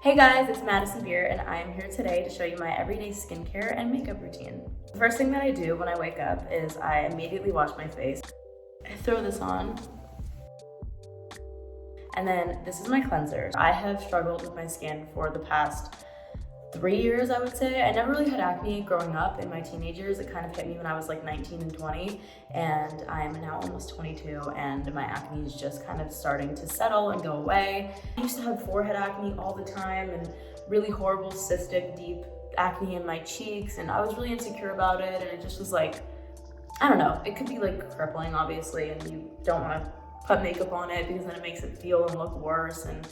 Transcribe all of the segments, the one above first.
Hey guys, it's MadisonBeer and I am here today to show you my everyday skincare and makeup routine. The first thing that I do when I wake up is I immediately wash my face. I throw this on. And then this is my cleanser. I have struggled with my skin for the past 3 years, I would say. I never really had acne growing up in my teenage years. It kind of hit me when I was like 19 and 20, and I'm now almost 22, and my acne is just kind of starting to settle and go away. I used to have forehead acne all the time and really horrible cystic deep acne in my cheeks, and I was really insecure about it, and it just was like, I don't know, it could be like crippling obviously, and you don't want to put makeup on it because then it makes it feel and look worse, and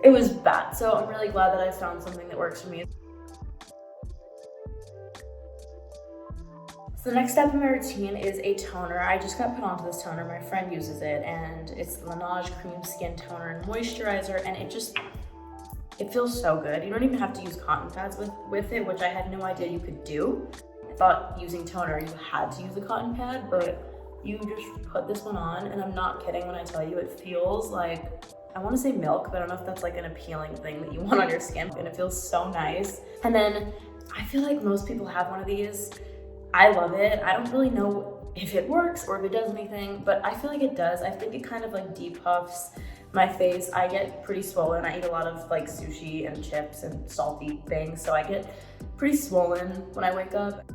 it was bad. So I'm really glad that I found something that works for me. So the next step in my routine is a toner. I just got put onto this toner. My friend uses it, and it's the Laneige Cream Skin Toner and Moisturizer, and it feels so good. You don't even have to use cotton pads with it, which I had no idea you could do. I thought using toner, you had to use a cotton pad, but you just put this one on, and I'm not kidding when I tell you it feels like, I want to say milk, but I don't know if that's like an appealing thing that you want on your skin, and it feels so nice. And then I feel like most people have one of these. I love it. I don't really know if it works or if it does anything, but I feel like it does. I think it kind of like depuffs my face. I get pretty swollen. I eat a lot of like sushi and chips and salty things, so I get pretty swollen when I wake up.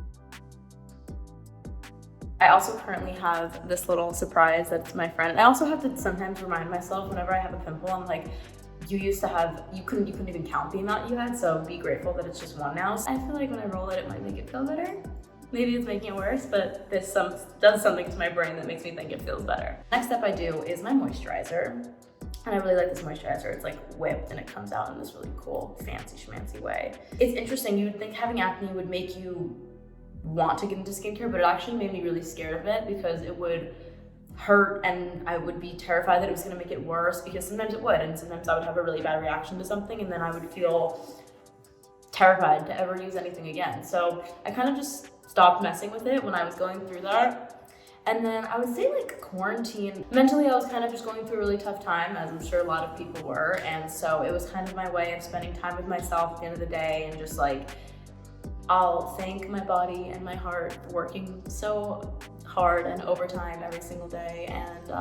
I also currently have this little surprise that's my friend. And I also have to sometimes remind myself whenever I have a pimple, I'm like, you couldn't even count the amount you had, so be grateful that it's just one now. So I feel like when I roll it, it might make it feel better. Maybe it's making it worse, but this does something to my brain that makes me think it feels better. Next step I do is my moisturizer. And I really like this moisturizer. It's like whipped and it comes out in this really cool, fancy schmancy way. It's interesting, you would think having acne would make you want to get into skincare, but it actually made me really scared of it because it would hurt and I would be terrified that it was gonna make it worse, because sometimes it would, and sometimes I would have a really bad reaction to something and then I would feel terrified to ever use anything again. So I kind of just stopped messing with it when I was going through that. And then I would say like quarantine, mentally I was kind of just going through a really tough time, as I'm sure a lot of people were, and so it was kind of my way of spending time with myself at the end of the day, and just like, I'll thank my body and my heart for working so hard and overtime every single day, and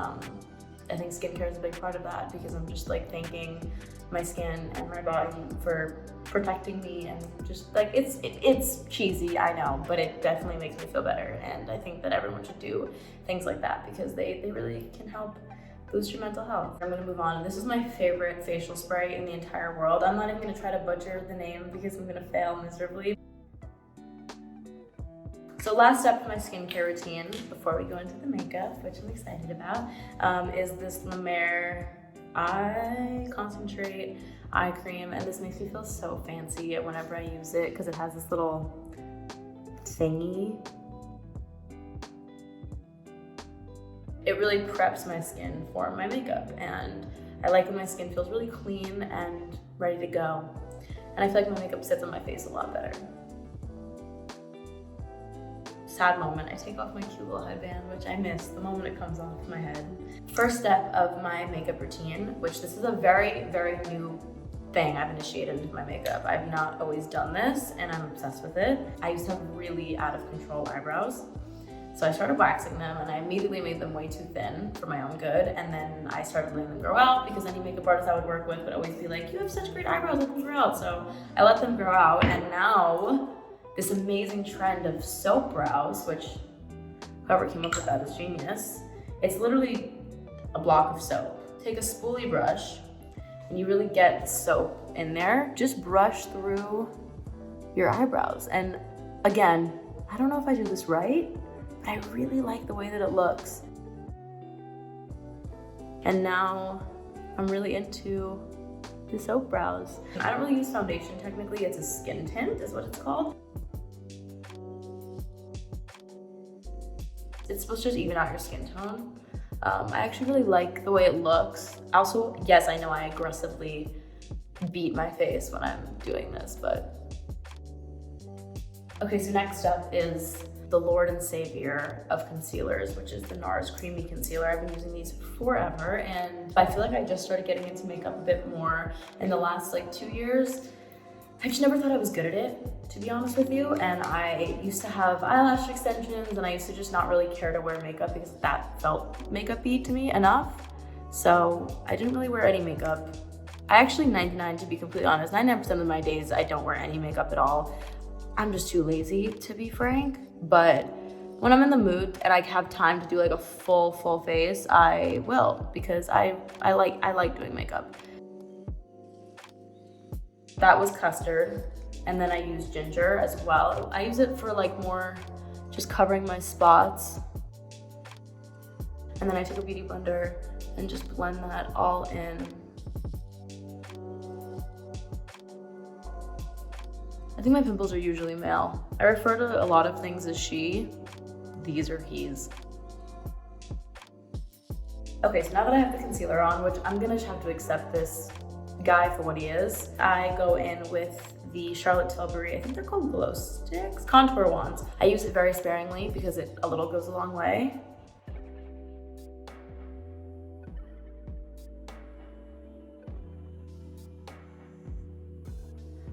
I think skincare is a big part of that, because I'm just like thanking my skin and my body for protecting me, and just like it's cheesy, I know, but it definitely makes me feel better, and I think that everyone should do things like that because they really can help boost your mental health. I'm gonna move on. This is my favorite facial spray in the entire world. I'm not even gonna try to butcher the name because I'm gonna fail miserably. So last step in my skincare routine before we go into the makeup, which I'm excited about, is this La Mer Eye Concentrate Eye Cream. And this makes me feel so fancy whenever I use it because it has this little thingy. It really preps my skin for my makeup, and I like when my skin feels really clean and ready to go. And I feel like my makeup sits on my face a lot better. Sad moment, I take off my cute little headband, which I miss the moment it comes off my head. First step of my makeup routine, which this is a very, very new thing I've initiated into my makeup. I've not always done this, and I'm obsessed with it. I used to have really out of control eyebrows. So I started waxing them, and I immediately made them way too thin for my own good, and then I started letting them grow out because any makeup artist I would work with would always be like, you have such great eyebrows, let them grow out. So I let them grow out, and now this amazing trend of soap brows, which whoever came up with that is genius. It's literally a block of soap. Take a spoolie brush and you really get soap in there. Just brush through your eyebrows. And again, I don't know if I do this right, but I really like the way that it looks. And now I'm really into the soap brows. I don't really use foundation technically, it's a skin tint is what it's called. It's supposed to just even out your skin tone. I actually really like the way it looks. Also, yes, I know I aggressively beat my face when I'm doing this, but. Okay, so next up is the Lord and Savior of concealers, which is the NARS Creamy Concealer. I've been using these forever, and I feel like I just started getting into makeup a bit more in the last like 2 years. I just never thought I was good at it, to be honest with you. And I used to have eyelash extensions, and I used to just not really care to wear makeup because that felt makeup-y to me enough. So I didn't really wear any makeup. I actually, 99, to be completely honest, 99% of my days I don't wear any makeup at all. I'm just too lazy, to be frank. But when I'm in the mood and I have time to do like a full face, I will, because I like doing makeup. That was custard, and then I use ginger as well. I use it for like more just covering my spots. And then I took a beauty blender and just blend that all in. I think my pimples are usually male. I refer to a lot of things as she. These are he's. Okay, so now that I have the concealer on, which I'm gonna just have to accept this guy for what he is, I go in with the Charlotte Tilbury, I think they're called glow sticks, contour wands. I use it very sparingly because a little goes a long way.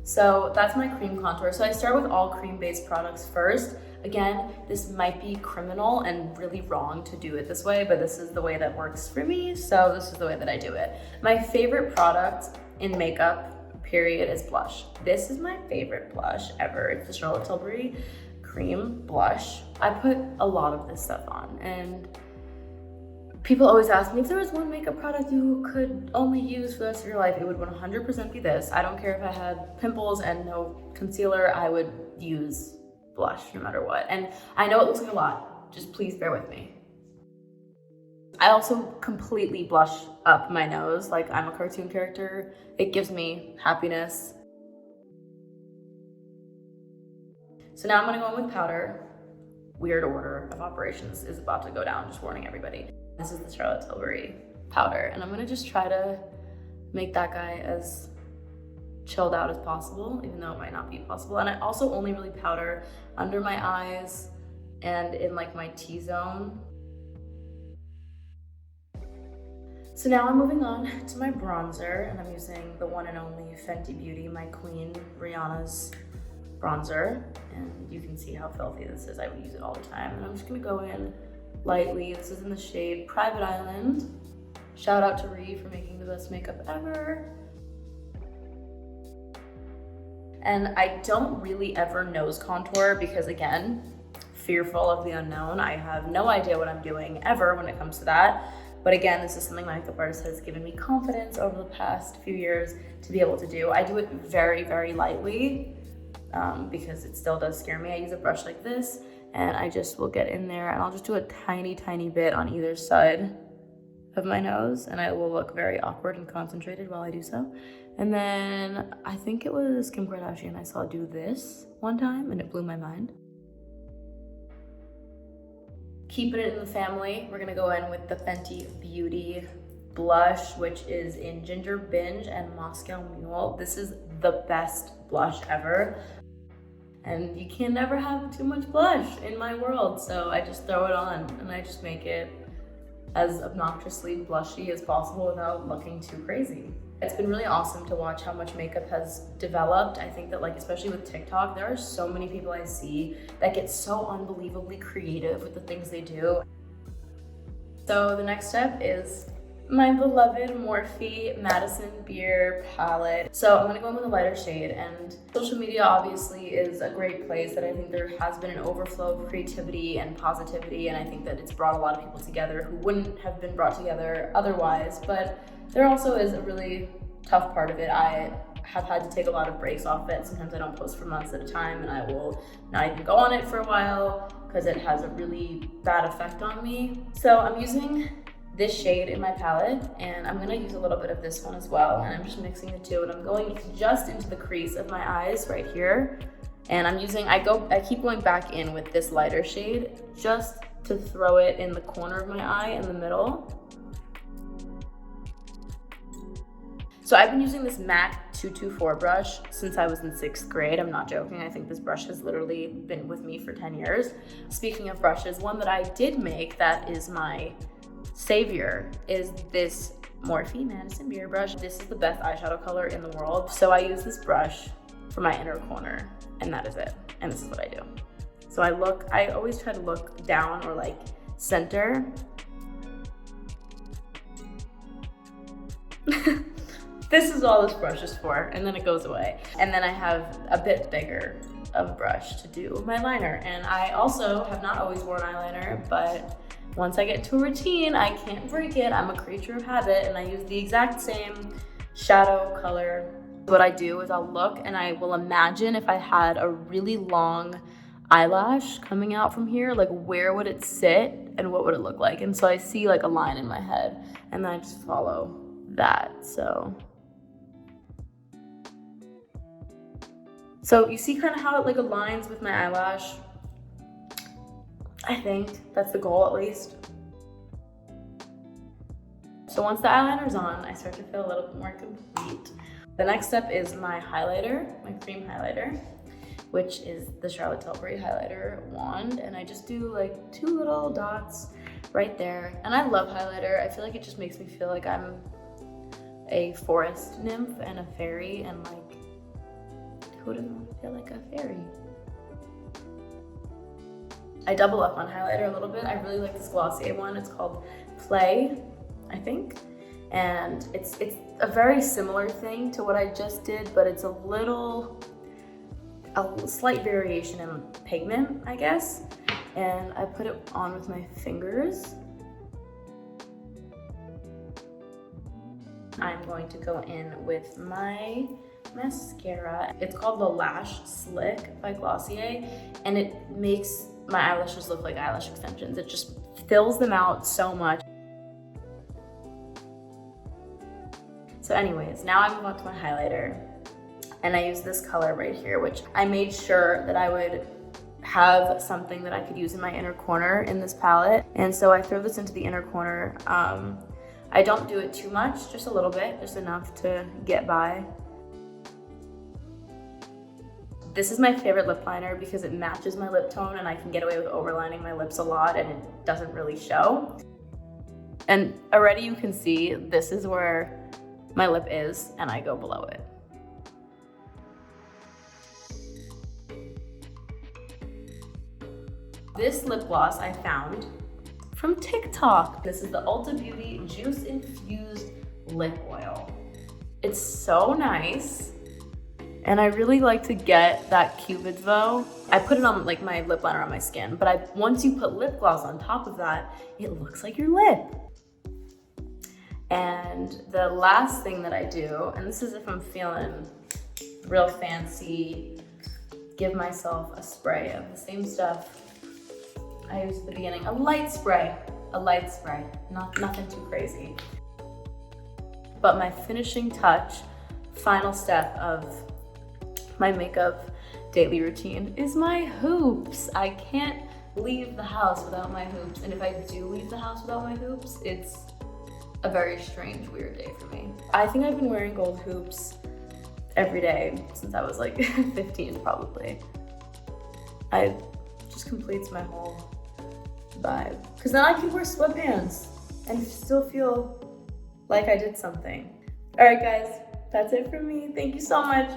So that's my cream contour. So I start with all cream-based products first. Again, this might be criminal and really wrong to do it this way, but this is the way that works for me, so this is the way that I do it. My favorite product in makeup, period, is blush. This is my favorite blush ever. It's the Charlotte Tilbury Cream Blush. I put a lot of this stuff on, and people always ask me if there was one makeup product you could only use for the rest of your life, it would 100% be this. I don't care if I had pimples and no concealer, I would use blush no matter what. And I know it looks like a lot, just please bear with me. I also completely blush up my nose like I'm a cartoon character. It gives me happiness. So now I'm gonna go in with powder. Weird order of operations is about to go down, just warning everybody. This is the Charlotte Tilbury powder, and I'm gonna just try to make that guy as chilled out as possible, even though it might not be possible. And I also only really powder under my eyes and in like my T-zone. So now I'm moving on to my bronzer, and I'm using the one and only Fenty Beauty, my queen, Rihanna's bronzer. And you can see how filthy this is. I would use it all the time. And I'm just gonna go in lightly. This is in the shade Private Island. Shout out to Ree for making the best makeup ever. And I don't really ever nose contour because, again, fearful of the unknown. I have no idea what I'm doing ever when it comes to that. But again, this is something my makeup artist has given me confidence over the past few years to be able to do. I do it very, very lightly because it still does scare me. I use a brush like this, and I just will get in there, and I'll just do a tiny, tiny bit on either side of my nose, and I will look very awkward and concentrated while I do so. And then I think it was Kim Kardashian I saw do this one time, and it blew my mind. Keeping it in the family, we're gonna go in with the Fenty Beauty blush, which is in Ginger Binge and Moscow Mule. This is the best blush ever. And you can never have too much blush in my world, so I just throw it on and I just make it as obnoxiously blushy as possible without looking too crazy. It's been really awesome to watch how much makeup has developed. I think that, like, especially with TikTok, there are so many people I see that get so unbelievably creative with the things they do. So the next step is my beloved Morphe MadisonBeer palette. So I'm gonna go in with a lighter shade, and social media obviously is a great place that I think there has been an overflow of creativity and positivity, and I think that it's brought a lot of people together who wouldn't have been brought together otherwise. But there also is a really tough part of it. I have had to take a lot of breaks off it. Sometimes I don't post for months at a time, and I will not even go on it for a while because it has a really bad effect on me. So I'm using this shade in my palette, and I'm gonna use a little bit of this one as well, and I'm just mixing the two, and I'm going just into the crease of my eyes right here, and I'm using, I keep going back in with this lighter shade just to throw it in the corner of my eye in the middle. So I've been using this MAC 224 brush since I was in 6th grade. I'm not joking. I think this brush has literally been with me for 10 years. Speaking of brushes, one that I did make that is my savior is this Morphe MadisonBeer brush. This is the best eyeshadow color in the world. So I use this brush for my inner corner, and that is it. And this is what I do. So I always try to look down or like center. This is all this brush is for, and then it goes away. And then I have a bit bigger of a brush to do my liner. And I also have not always worn eyeliner, but once I get into a routine, I can't break it. I'm a creature of habit, and I use the exact same shadow color. What I do is I'll look and I will imagine if I had a really long eyelash coming out from here, like where would it sit and what would it look like? And so I see like a line in my head, and then I just follow that. So you see kind of how it like aligns with my eyelash. I think that's the goal, at least. So once the eyeliner's on, I start to feel a little bit more complete. The next step is my highlighter, my cream highlighter, which is the Charlotte Tilbury highlighter wand. And I just do like 2 little dots right there. And I love highlighter. I feel like it just makes me feel like I'm a forest nymph and a fairy, and like, who doesn't want to feel like a fairy? I double up on highlighter a little bit. I really like this Glossier one. It's called Play, I think. And it's a very similar thing to what I just did, but it's a slight variation in pigment, I guess. And I put it on with my fingers. I'm going to go in with my mascara. It's called the Lash Slick by Glossier, and it makes my eyelashes look like eyelash extensions. It just fills them out so much. So anyways, now I move on to my highlighter, and I use this color right here, which I made sure that I would have something that I could use in my inner corner in this palette. And so I throw this into the inner corner. I don't do it too much, just a little bit, just enough to get by. This is my favorite lip liner because it matches my lip tone, and I can get away with overlining my lips a lot and it doesn't really show. And already you can see this is where my lip is, and I go below it. This lip gloss I found from TikTok. This is the Ulta Beauty Juice Infused Lip Oil. It's so nice. And I really like to get that Cupid's bow. I put it on like my lip liner on my skin, but once you put lip gloss on top of that, it looks like your lip. And the last thing that I do, and this is if I'm feeling real fancy, give myself a spray of the same stuff I used at the beginning. A light spray, nothing too crazy. But my finishing touch, final step of my makeup daily routine is my hoops. I can't leave the house without my hoops. And if I do leave the house without my hoops, it's a very strange, weird day for me. I think I've been wearing gold hoops every day since I was like 15 probably. It just completes my whole vibe. Because then I can wear sweatpants and still feel like I did something. All right guys, that's it for me. Thank you so much.